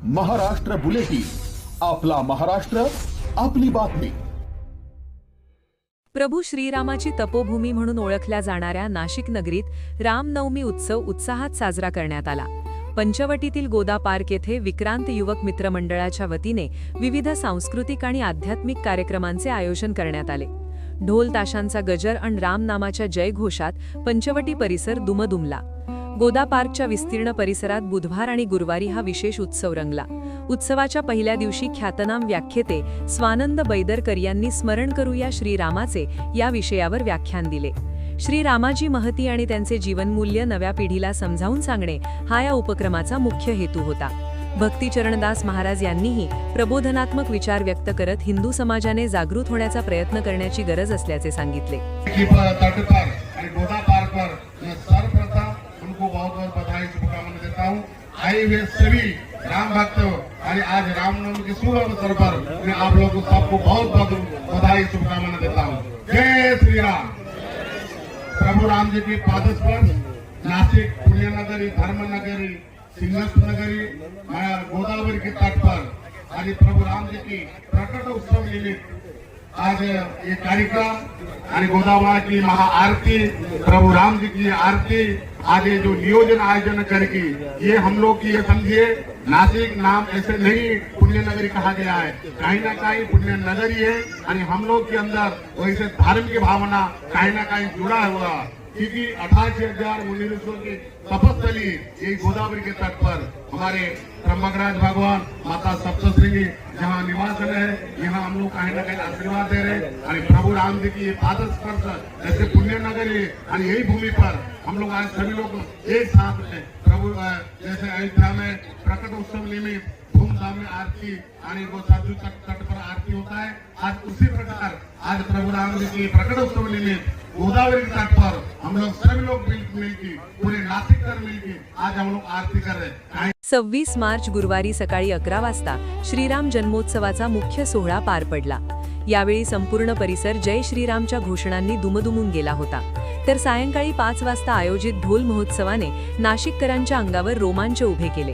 Maharashtra bulletin, आपला महाराष्ट्र, आपली बातमी. प्रभू श्रीरामाची तपोभूमी म्हणून ओळखल्या जाणाऱ्या नाशिक नगरीत रामनवमी उत्सव उत्साहात साजरा करण्यात आला. पंचवटीतील गोदा पार्क येथे विक्रांत युवक मित्र मंडळाच्या वतीने विविध सांस्कृतिक आणि आध्यात्मिक कार्यक्रमांचे आयोजन करण्यात आले. ढोल ताशांचा गजर आणि रामनामाच्या जयघोषात पंचवटी परिसर दुमदुमला. गोदा पार्कच्या विस्तीर्ण परिसरात बुधवार आणि गुरुवारी हा विशेष उत्सव रंगला. उत्सवाच्या पहिल्या दिवशी ख्यातनाम व्याख्याते स्वानंद बैदरकर यांनी स्मरण करूया श्रीरामाचे या विषयावर व्याख्यान दिले. श्रीरामाची महती आणि त्यांचे जीवनमूल्य नव्या पिढीला समजावून सांगणे हा या उपक्रमाचा मुख्य हेतू होता. भक्ती चरणदास महाराज यांनीही प्रबोधनात्मक विचार व्यक्त करत हिंदू समाजाने जागृत होण्याचा प्रयत्न करण्याची गरज असल्याचे सांगितले. आए हुए सभी राम भक्तों और आज रामनवमी के शुभ अवसर पर मैं आप लोगों को सबको बहुत बहुत बधाई शुभकामना देता हूँ. जय श्री राम. प्रभु राम जी की पादस्पर्श नासिक पुण्यनगरी, धर्मनगरी, सिंहस्थ नगरी, गोदावरी के तट पर आज प्रभु राम जी की प्रकट उत्सव निमित्त आज ये कार्यक्रम और गोदावरी की महाआरती, प्रभु राम जी की आरती, आज ये जो नियोजन आयोजन करके ये हम लोग की ये समझिए नासिक नाम ऐसे नहीं पुण्य नगरी कहा गया है, कहीं ना कहीं पुण्य नगरी है और हम लोग के अंदर वैसे धार्मिक भावना कहीं ना कहीं जुड़ा हुआ, क्योंकि 88,000 मुनिऋषियों की तपस्थली ये गोदावरी के तट पर हमारे ब्रह्मराज भगवान माता सप्तश्रृंगी जहाँ निवास है, यहाँ हम लोग कहीं ना कहीं आशीर्वाद दे रहे और प्रभु राम जी की पादस्पर्श ऐसे पुण्य नगरी और यही भूमि पर हम लोग आज सभी लोग एक साथ में प्रभु जैसे अयोध्या में प्रकट उत्सव निमित्त धूमधाम में आरती और वो सरजू तट पर आरती होता है, आज उसी प्रकार आज प्रभु राम जी की प्रकट उत्सव निमित्त गोदावरी के तट पर हम लोग सभी लोग मिलकर पूरे नासिक कर मिलकर आज हम लोग आरती कर रहे हैं. 26 मार्च गुरुवारी सकाळी 11 वाजता श्रीराम जन्मोत्सवाचा मुख्य सोहळा पार पडला. यावेळी संपूर्ण परिसर जय श्रीरामच्या घोषणांनी दुमदुमून गेला होता. तर सायंकाळी 5 वाजता आयोजित ढोल महोत्सवाने नाशिककरांच्या अंगावर रोमांच उभे केले.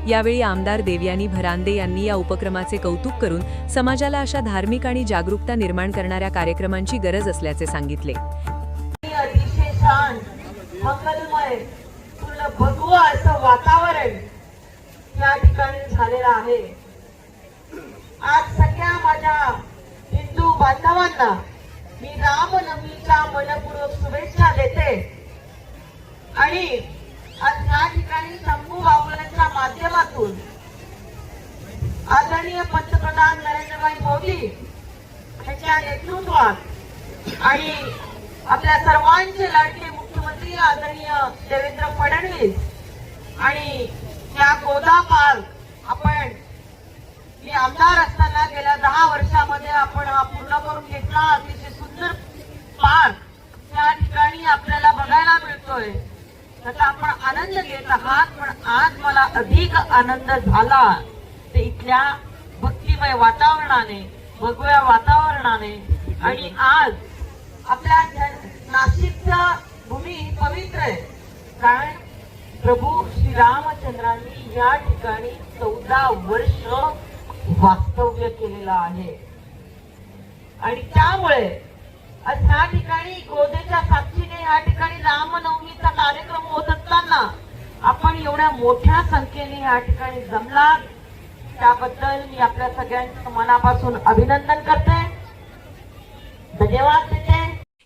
यावेळी आमदार देवयानी भरांदे यांनी या उपक्रमाचे कौतुक करून समाजाला अशा धार्मिक आणि जागरूकता निर्माण करणाऱ्या कार्यक्रमांची गरज असल्याचे सांगितले. अतिशय शांत, मंगलमय, पूर्ण भगवं असं वातावरण या ठिकाणी झालेलं आहे. आज सगळ्या माझ्या हिंदू बांधवांना मी रामनवमीच्या मनपूर्वक शुभेच्छा देते आणि आज या ठिकाणी शंभू बाबुलांच्या माध्यमातून आदरणीय पंतप्रधान नरेंद्रभाई मोदी यांच्या नेतृत्वात आणि आपल्या सर्वांचे लाडके मुख्यमंत्री आदरणीय देवेंद्र फडणवीस आणि या गोदा पार्क आपण मी आमदार असताना गेल्या 10 वर्षामध्ये आपण हा पूर्ण करून घेतला. अतिशय सुंदर पार्क या ठिकाणी आपल्याला बघायला मिळतोय. त्याचा आपण आनंद घेत आहात, पण आज मला अधिक आनंद झाला ते इथल्या भक्तिमय वातावरणाने, भगव्या वातावरणाने आणि आज आपल्या नाशिकचा भूमी पवित्र आहे. कारण प्रभू श्रीरामचंद्रांनी या ठिकाणी 14 वर्ष वास्तव्य केलेलं आहे आणि त्यामुळे आज ह्या ठिकाणी गोदेच्या साक्षीने या ठिकाणी रामनवमीचा कार्यक्रम होत असताना आपण एवढ्या मोठ्या संख्येने या ठिकाणी जमलात त्याबद्दल मी आपल्या सगळ्यांचं मनापासून अभिनंदन करते, धन्यवाद देते.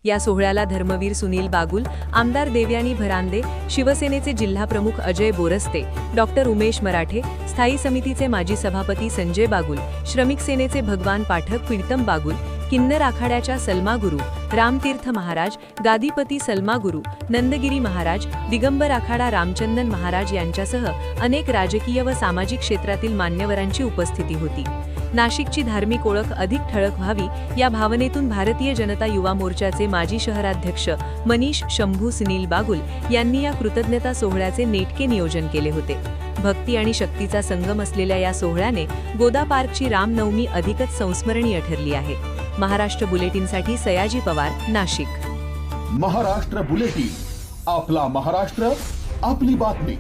या सोहळ्याला धर्मवीर सुनील बागुल, आमदार देवयानी भरांदे, शिवसेनेचे जिल्हाप्रमुख अजय बोरस्ते, डॉक्टर उमेश मराठे, स्थायी समितीचे माजी सभापती संजय बागुल, श्रमिक सेनेचे भगवान पाठक, प्रीतम बागुल, किन्नर आखाड्याच्या सलमा गुरु, रामतीर्थ महाराज, गादीपती सलमा गुरु, नंदगिरी महाराज, दिगंबर आखाडा रामचंदन महाराज यांच्यासह अनेक राजकीय व सामाजिक क्षेत्रातील मान्यवरांची उपस्थिती होती. नाशिकची धार्मिक ओळख अधिक ठळक व्हावी या भावनेतून भारतीय जनता युवा मोर्चाचे माजी शहराध्यक्ष मनीष शंभू सुनील बागुल यांनी या कृतज्ञता सोहळ्याचे नेटके नियोजन केले होते. भक्ती आणि शक्तीचा संगम असलेल्या या सोहळ्याने गोदा पार्कची रामनवमी अधिकच संस्मरणीय ठरली आहे. महाराष्ट्र बुलेटिनसाठी सयाजी पवार, नाशिक. महाराष्ट्र बुलेटिन, आपला महाराष्ट्र, आपली बातमी.